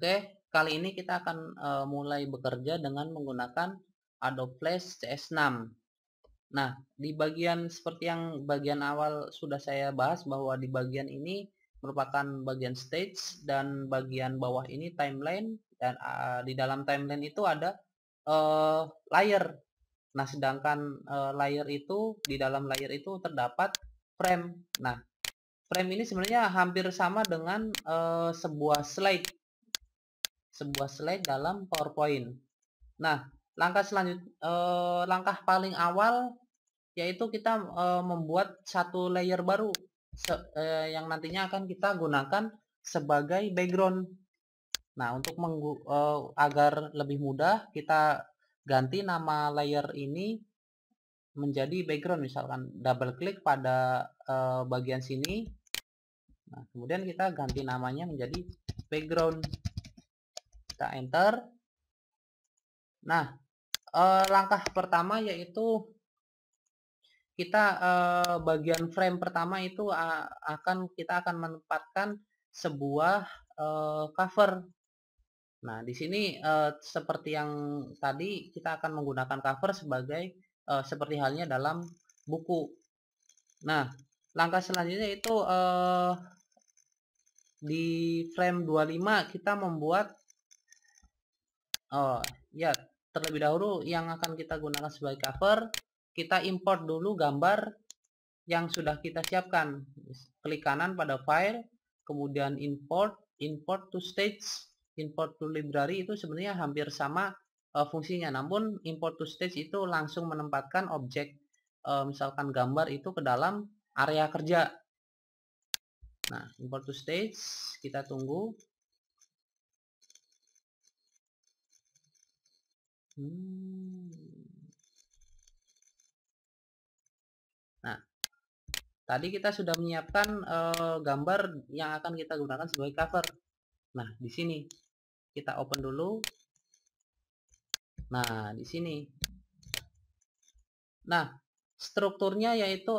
Oke, kali ini kita akan mulai bekerja dengan menggunakan Adobe Flash CS6. Nah, di bagian seperti yang bagian awal sudah saya bahas bahwa di bagian ini merupakan bagian stage dan bagian bawah ini timeline dan di dalam timeline itu ada layer. Nah, sedangkan layer itu di dalam layer itu terdapat frame. Nah, frame ini sebenarnya hampir sama dengan sebuah slide dalam PowerPoint. Nah, langkah paling awal yaitu kita membuat satu layer baru yang nantinya akan kita gunakan sebagai background. Nah, untuk agar lebih mudah kita ganti nama layer ini menjadi background, misalkan double klik pada bagian sini. Nah, kemudian kita ganti namanya menjadi background. Kita enter. Nah, langkah pertama yaitu kita bagian frame pertama itu kita akan menempatkan sebuah cover. Nah, di sini seperti yang tadi kita akan menggunakan cover sebagai seperti halnya dalam buku. Nah, langkah selanjutnya itu di frame 25 kita membuat ya terlebih dahulu yang akan kita gunakan sebagai cover, kita import dulu gambar yang sudah kita siapkan. Klik kanan pada file, kemudian import to stage, import to library. Itu sebenarnya hampir sama fungsinya, namun import to stage itu langsung menempatkan objek misalkan gambar itu ke dalam area kerja. Nah, import to stage, kita tunggu. Nah, tadi kita sudah menyiapkan gambar yang akan kita gunakan sebagai cover. Nah, di sini kita open dulu. Nah, di sini. Nah, strukturnya yaitu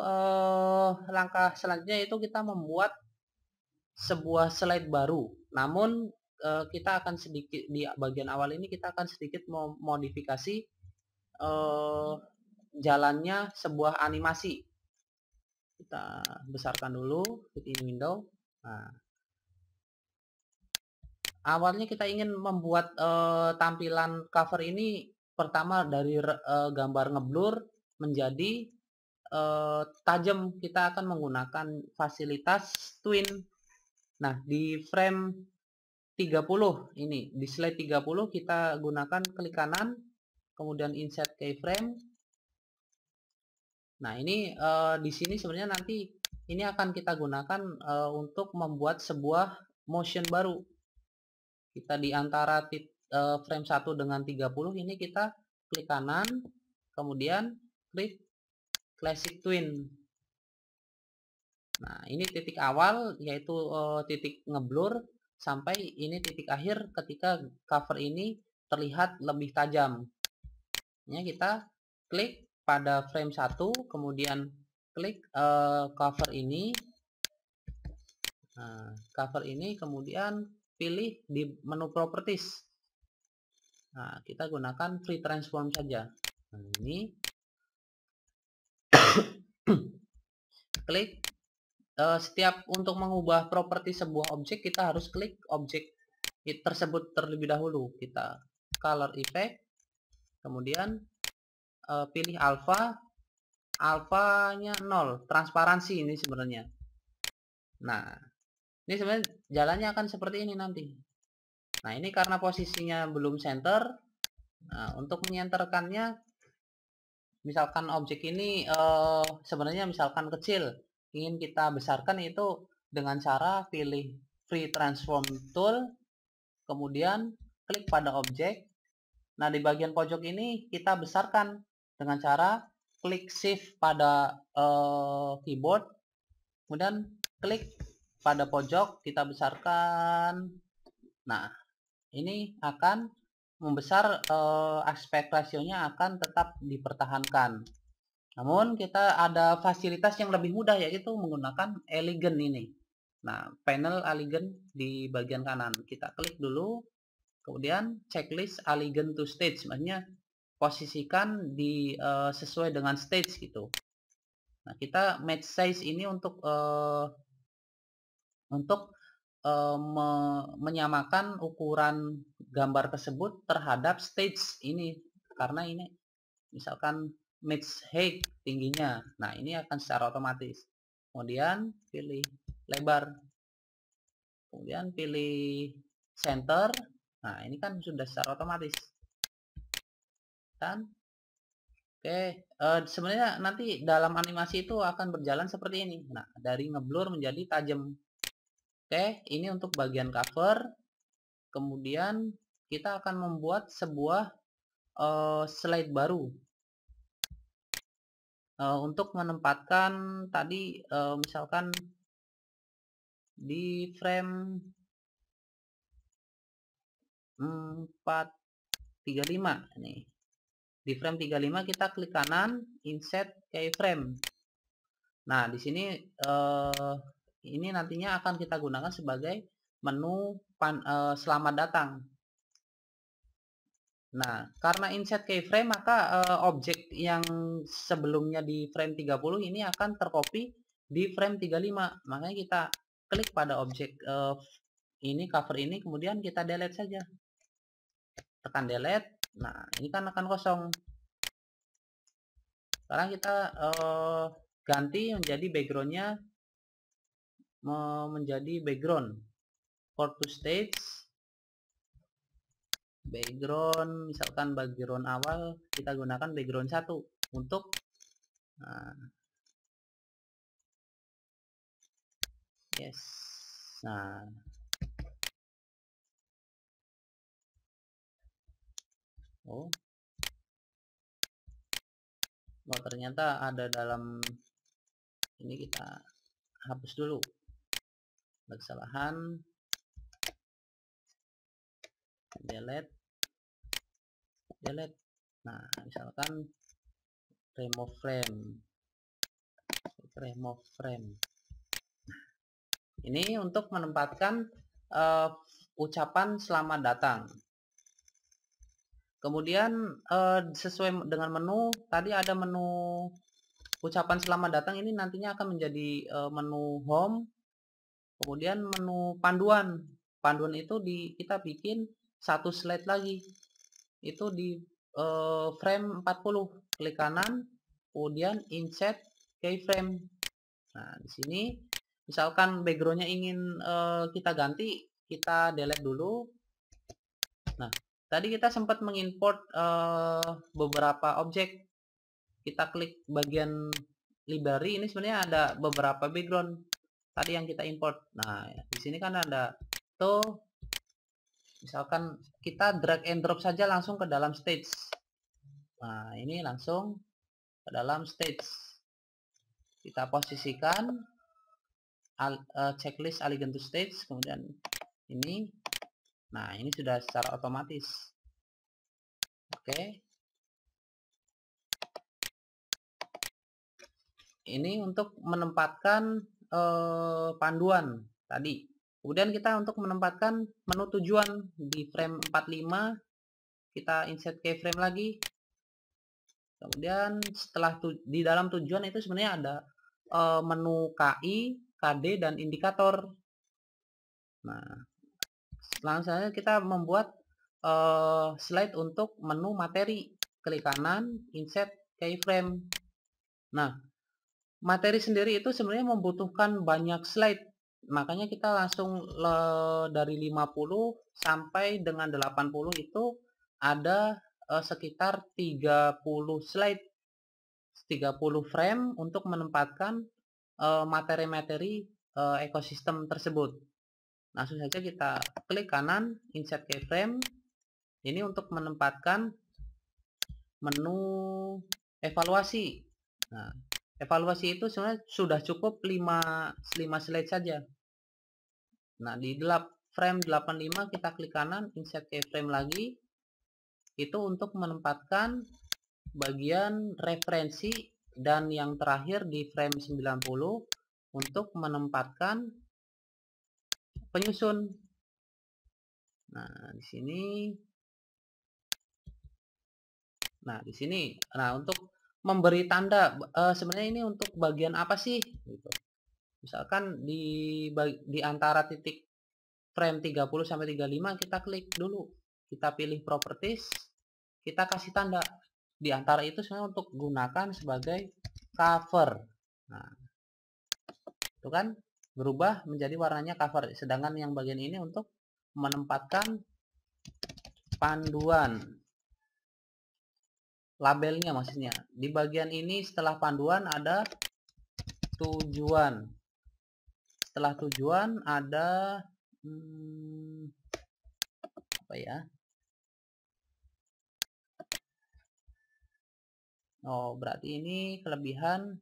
langkah selanjutnya itu kita membuat sebuah slide baru. Namun kita akan sedikit di bagian awal ini kita akan sedikit modifikasi jalannya sebuah animasi. Kita besarkan dulu in window. Nah, awalnya kita ingin membuat tampilan cover ini pertama dari gambar ngeblur menjadi tajam. Kita akan menggunakan fasilitas twin. Nah, di frame 30 ini, di slide 30 kita gunakan klik kanan, kemudian insert keyframe. Nah, ini di sini sebenarnya nanti ini akan kita gunakan untuk membuat sebuah motion baru. Kita di antara frame 1 dengan 30 ini kita klik kanan, kemudian klik classic twin. Nah, ini titik awal yaitu titik ngeblur sampai ini titik akhir ketika cover ini terlihat lebih tajam. Ya, kita klik pada frame 1, kemudian klik cover ini. Nah, cover ini kemudian pilih di menu properties. Nah, kita gunakan free transform saja. Nah, ini klik setiap untuk mengubah properti sebuah objek kita harus klik objek tersebut terlebih dahulu. Kita color effect, kemudian pilih alpha, alfanya 0, transparansi ini sebenarnya. Nah, ini sebenarnya jalannya akan seperti ini nanti. Nah, ini karena posisinya belum center. Nah, untuk menyenterkannya, misalkan objek ini sebenarnya misalkan kecil, ingin kita besarkan itu dengan cara pilih free transform tool, kemudian klik pada objek. Nah, di bagian pojok ini kita besarkan dengan cara klik shift pada keyboard, kemudian klik pada pojok, kita besarkan. Nah, ini akan membesar, aspek rasionya akan tetap dipertahankan. Namun kita ada fasilitas yang lebih mudah yaitu menggunakan elegant ini. Nah, panel alignment di bagian kanan. Kita klik dulu. Kemudian checklist alignment to stage. Maksudnya posisikan di sesuai dengan stage gitu. Nah, kita match size ini untuk menyamakan ukuran gambar tersebut terhadap stage ini, karena ini misalkan match height tingginya. Nah, ini akan secara otomatis. Kemudian pilih lebar, kemudian pilih center. Nah, ini kan sudah secara otomatis kan. Oke, sebenarnya nanti dalam animasi itu akan berjalan seperti ini. Nah, dari ngeblur menjadi tajam. Oke, ini untuk bagian cover. Kemudian kita akan membuat sebuah slide baru untuk menempatkan tadi misalkan di frame 435 nih. Di frame 35 kita klik kanan, insert keyframe. Nah, di sini ini nantinya akan kita gunakan sebagai menu selamat datang. Nah, karena insert keyframe maka objek yang sebelumnya di frame 30 ini akan tercopy di frame 35. Makanya kita klik pada objek ini, cover ini, kemudian kita delete saja. Tekan delete. Nah, ini kan akan kosong. Sekarang kita ganti menjadi backgroundnya menjadi background for to stage. Background, misalkan background awal kita gunakan background 1 untuk yes. Nah, oh ternyata ada dalam ini, kita hapus dulu, ada kesalahan, delete. Nah, misalkan remove frame. Ini untuk menempatkan ucapan selamat datang. Kemudian sesuai dengan menu tadi, ada menu ucapan selamat datang, ini nantinya akan menjadi menu home. Kemudian menu panduan itu kita bikin satu slide lagi, itu di frame 40. Klik kanan, kemudian insert keyframe. Nah, di sini misalkan backgroundnya ingin kita ganti, kita delete dulu. Nah, tadi kita sempat mengimport beberapa objek. Kita klik bagian library, ini sebenarnya ada beberapa background tadi yang kita import. Nah, di sini kan ada tuh, misalkan kita drag and drop saja langsung ke dalam stage. Nah, ini langsung ke dalam stage. Kita posisikan checklist alignment to stage, kemudian ini. Nah, ini sudah secara otomatis. Oke. Ini untuk menempatkan panduan tadi. Kemudian kita untuk menempatkan menu tujuan di frame 45, kita insert keyframe lagi. Kemudian setelah di dalam tujuan itu sebenarnya ada menu KI, KD, dan indikator. Nah, langsung saja kita membuat slide untuk menu materi. Klik kanan, insert keyframe. Nah, materi sendiri itu sebenarnya membutuhkan banyak slide. Makanya kita langsung dari 50 sampai dengan 80 itu ada sekitar 30 slide, 30 frame untuk menempatkan materi-materi ekosistem tersebut. Langsung saja kita klik kanan, insert keyframe. Ini untuk menempatkan menu evaluasi. Nah, evaluasi itu sebenarnya sudah cukup 5 slide saja. Nah, di frame 85 kita klik kanan, insert keyframe lagi. Itu untuk menempatkan bagian referensi, dan yang terakhir di frame 90 untuk menempatkan penyusun. Nah, di sini. Nah, untuk memberi tanda sebenarnya ini untuk bagian apa sih gitu. Misalkan di antara titik frame 30 sampai 35 kita klik dulu. Kita pilih properties, kita kasih tanda. Di antara itu sebenarnya untuk gunakan sebagai cover. Nah, itu kan berubah menjadi warnanya cover. Sedangkan yang bagian ini untuk menempatkan panduan. Labelnya maksudnya. Di bagian ini setelah panduan ada tujuan. Setelah tujuan ada apa ya? Oh, berarti ini kelebihan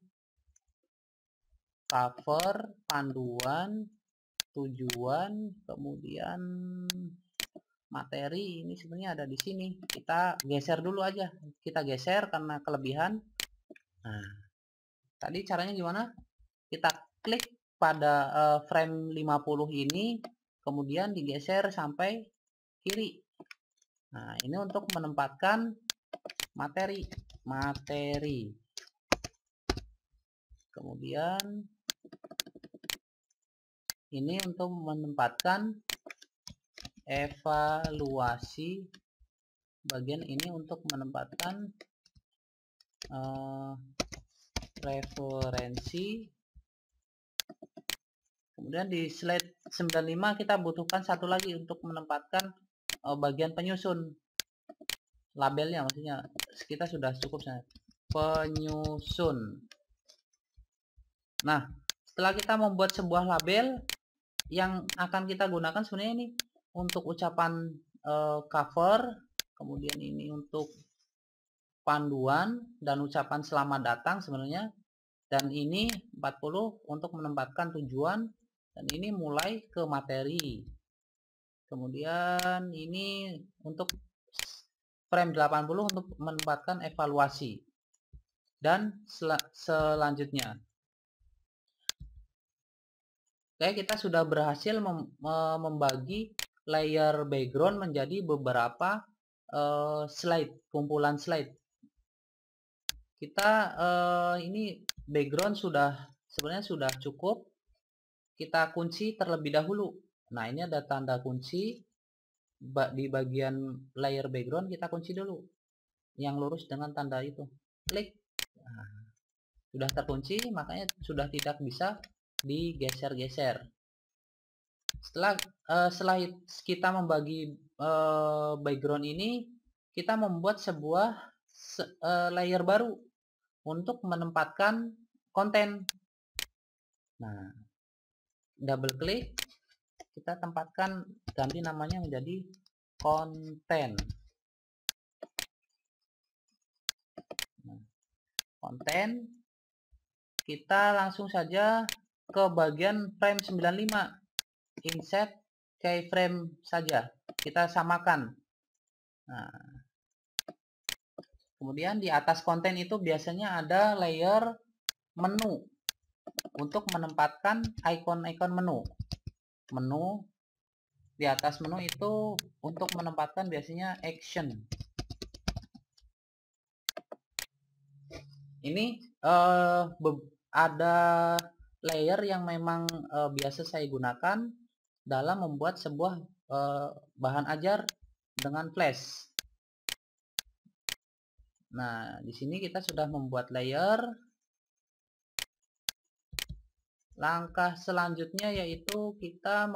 cover, panduan, tujuan, kemudian materi ini sebenarnya ada di sini. Kita geser dulu aja. Kita geser karena kelebihan. Nah, tadi caranya gimana? Kita klik pada frame 50 ini, kemudian digeser sampai kiri. Nah, ini untuk menempatkan materi. Kemudian ini untuk menempatkan evaluasi. Bagian ini untuk menempatkan referensi. Kemudian di slide 95 kita butuhkan satu lagi untuk menempatkan bagian penyusun. Labelnya maksudnya kita sudah cukup penyusun. Nah, setelah kita membuat sebuah label yang akan kita gunakan sebenarnya ini untuk ucapan cover, kemudian ini untuk panduan dan ucapan selamat datang sebenarnya, dan ini 40 untuk menempatkan tujuan, dan ini mulai ke materi. Kemudian ini untuk frame 80 untuk menempatkan evaluasi. Dan selanjutnya. Oke, kita sudah berhasil membagi layer background menjadi beberapa slide, kumpulan slide. Kita ini background sebenarnya sudah cukup. Kita kunci terlebih dahulu. Nah, ini ada tanda kunci di bagian layer background, kita kunci dulu yang lurus dengan tanda itu. Klik. Nah, sudah terkunci, makanya sudah tidak bisa digeser-geser. Setelah kita membagi background ini, kita membuat sebuah layer baru untuk menempatkan konten. Nah, double klik, kita tempatkan, ganti namanya menjadi konten. Nah, konten, kita langsung saja ke bagian frame 95. Insert keyframe saja, kita samakan. Nah, kemudian di atas konten itu biasanya ada layer menu untuk menempatkan icon-icon menu. Di atas menu itu untuk menempatkan biasanya action. Ini ada layer yang memang biasa saya gunakan dalam membuat sebuah bahan ajar dengan Flash. Nah, di sini kita sudah membuat layer. Langkah selanjutnya yaitu kita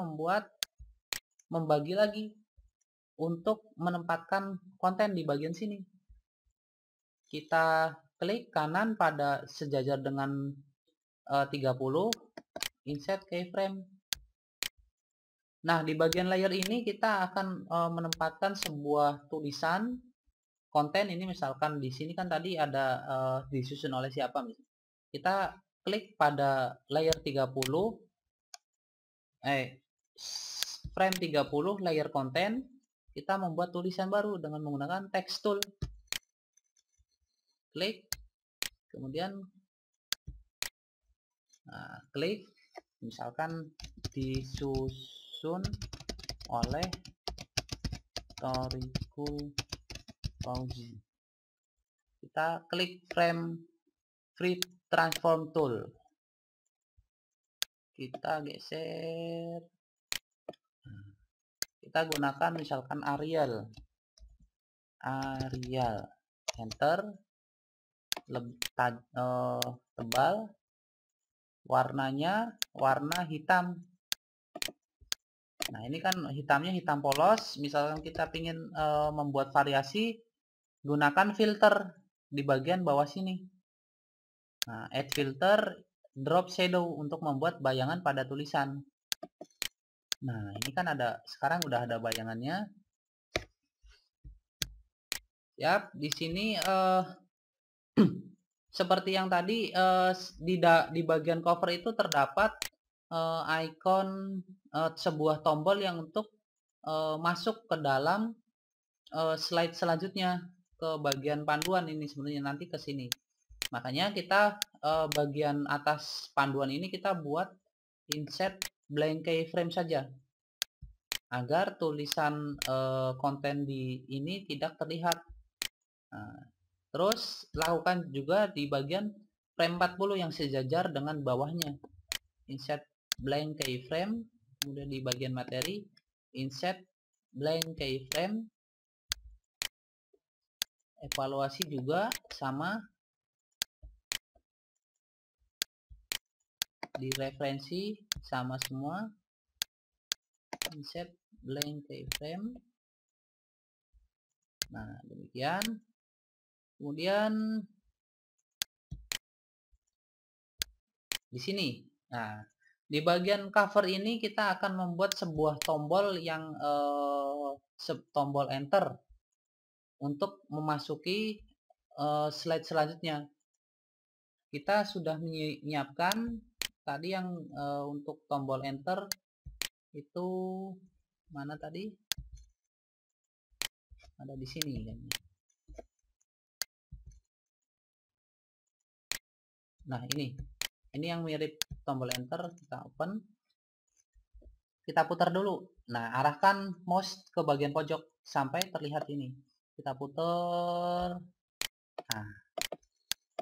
membagi lagi untuk menempatkan konten di bagian sini. Kita klik kanan pada sejajar dengan 30, insert keyframe. Nah, di bagian layer ini kita akan menempatkan sebuah tulisan konten. Ini misalkan di sini kan tadi ada disusun oleh siapa. Kita klik pada layer 30, frame 30 layer konten, kita membuat tulisan baru dengan menggunakan text tool. Klik, kemudian klik, misalkan disusun tersusun oleh Thorikul Fauzi. Kita klik frame free transform tool, kita geser, kita gunakan misalkan Arial, enter, tebal, warnanya warna hitam. Nah ini kan hitamnya hitam polos, misalkan kita ingin membuat variasi, gunakan filter di bagian bawah sini. Nah, add filter, drop shadow untuk membuat bayangan pada tulisan. Nah, ini kan ada, sekarang udah ada bayangannya. Yap, di sini seperti yang tadi di bagian cover itu terdapat icon sebuah tombol yang untuk masuk ke dalam slide selanjutnya, ke bagian panduan ini sebenarnya nanti ke sini. Makanya kita bagian atas panduan ini kita buat insert blank keyframe saja, agar tulisan konten di ini tidak terlihat. Nah, terus lakukan juga di bagian frame 40 yang sejajar dengan bawahnya. Insert blank keyframe, kemudian di bagian materi insert blank keyframe. Evaluasi juga sama, di referensi sama semua, insert blank keyframe. Nah demikian. Kemudian di sini, nah di bagian cover ini kita akan membuat sebuah tombol yang tombol enter untuk memasuki slide selanjutnya. Kita sudah menyiapkan tadi yang untuk tombol enter itu mana tadi? Ada di sini kan. Nah ini yang mirip tombol enter, kita open, kita putar dulu. Nah arahkan mouse ke bagian pojok sampai terlihat ini, kita putar, nah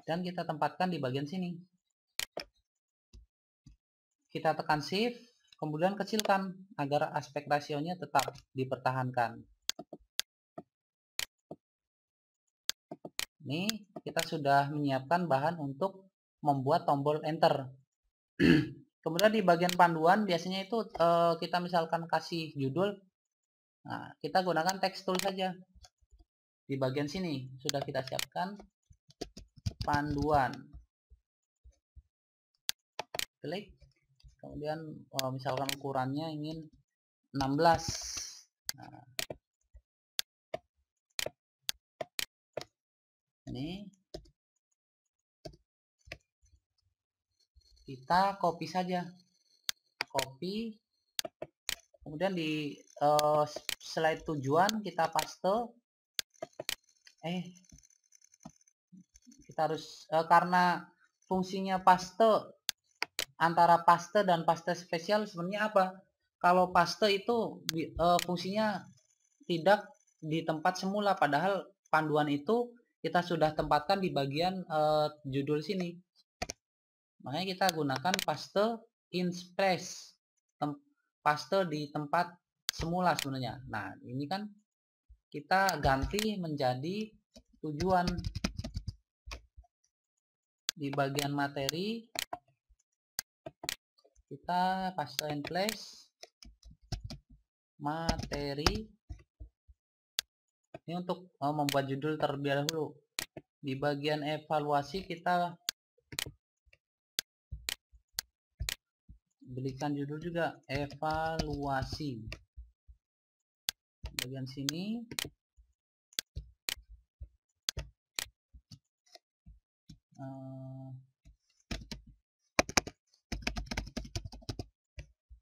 dan kita tempatkan di bagian sini. Kita tekan shift, kemudian kecilkan agar aspek rasionya tetap dipertahankan. Ini kita sudah menyiapkan bahan untuk membuat tombol enter. Kemudian di bagian panduan biasanya itu kita misalkan kasih judul, nah kita gunakan text tool saja. Di bagian sini sudah kita siapkan panduan, klik, kemudian misalkan ukurannya ingin 16. Nah, ini kita copy saja, copy, kemudian di slide tujuan kita paste. Kita harus karena fungsinya paste, antara paste dan paste spesial sebenarnya apa? Kalau paste itu fungsinya tidak di tempat semula, padahal panduan itu kita sudah tempatkan di bagian judul sini. Makanya kita gunakan paste in place, paste di tempat semula sebenarnya. Nah ini kan kita ganti menjadi tujuan. Di bagian materi kita paste in place materi, ini untuk membuat judul terlebih dahulu. Di bagian evaluasi kita berikan judul juga evaluasi. Bagian sini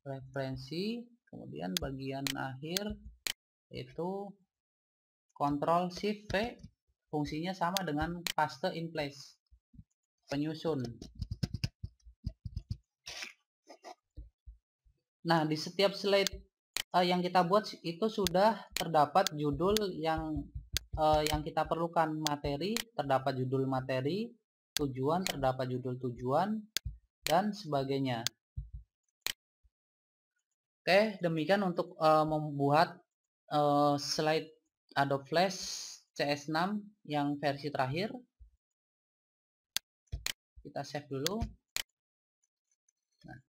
referensi, kemudian bagian akhir itu Ctrl Shift V, fungsinya sama dengan paste in place, penyusun. Nah di setiap slide yang kita buat itu sudah terdapat judul yang kita perlukan. Materi, terdapat judul materi, tujuan, terdapat judul tujuan, dan sebagainya. Oke, demikian untuk membuat slide Adobe Flash CS6 yang versi terakhir. Kita save dulu.